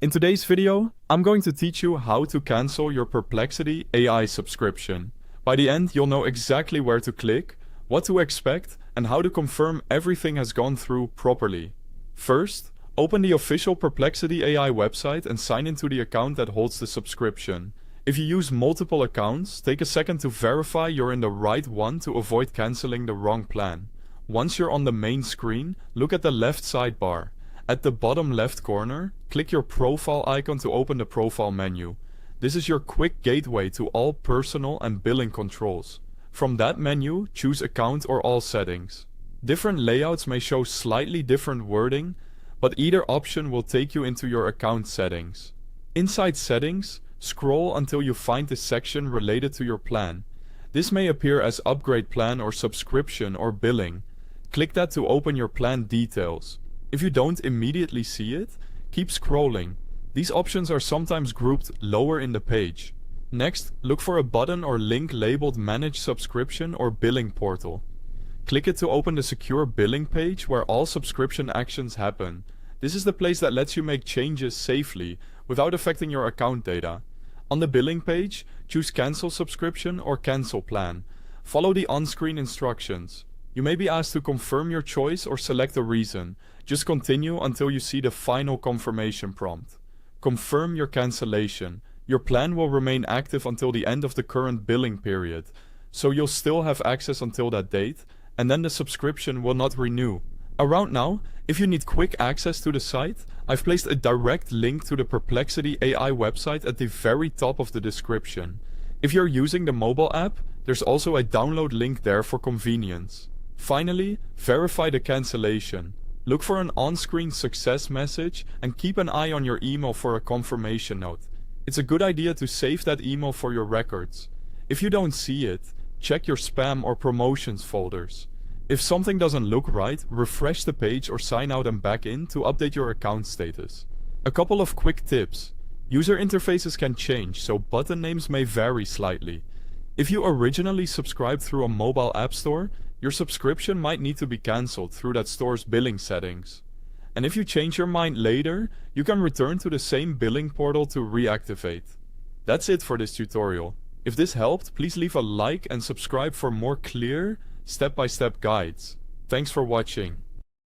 In today's video, I'm going to teach you how to cancel your Perplexity AI subscription. By the end, you'll know exactly where to click, what to expect, and how to confirm everything has gone through properly. First, open the official Perplexity AI website and sign into the account that holds the subscription. If you use multiple accounts, take a second to verify you're in the right one to avoid canceling the wrong plan. Once you're on the main screen, look at the left sidebar. At the bottom left corner, click your profile icon to open the profile menu. This is your quick gateway to all personal and billing controls. From that menu, choose Account or All settings. Different layouts may show slightly different wording, but either option will take you into your account settings. Inside Settings, scroll until you find the section related to your plan. This may appear as Upgrade Plan or Subscription or Billing. Click that to open your plan details. If you don't immediately see it, keep scrolling. These options are sometimes grouped lower in the page. Next, look for a button or link labeled Manage Subscription or Billing Portal. Click it to open the secure billing page where all subscription actions happen. This is the place that lets you make changes safely without affecting your account data. On the billing page, choose Cancel Subscription or Cancel Plan. Follow the on-screen instructions. You may be asked to confirm your choice or select a reason. Just continue until you see the final confirmation prompt. Confirm your cancellation. Your plan will remain active until the end of the current billing period, so you'll still have access until that date, and then the subscription will not renew. Around now, if you need quick access to the site, I've placed a direct link to the Perplexity AI website at the very top of the description. If you're using the mobile app, there's also a download link there for convenience. Finally, verify the cancellation. Look for an on-screen success message and keep an eye on your email for a confirmation note. It's a good idea to save that email for your records. If you don't see it, check your spam or promotions folders. If something doesn't look right, refresh the page or sign out and back in to update your account status. A couple of quick tips. User interfaces can change, so button names may vary slightly. If you originally subscribed through a mobile app store, your subscription might need to be cancelled through that store's billing settings. And if you change your mind later, you can return to the same billing portal to reactivate. That's it for this tutorial. If this helped, please leave a like and subscribe for more clear, step-by-step guides. Thanks for watching.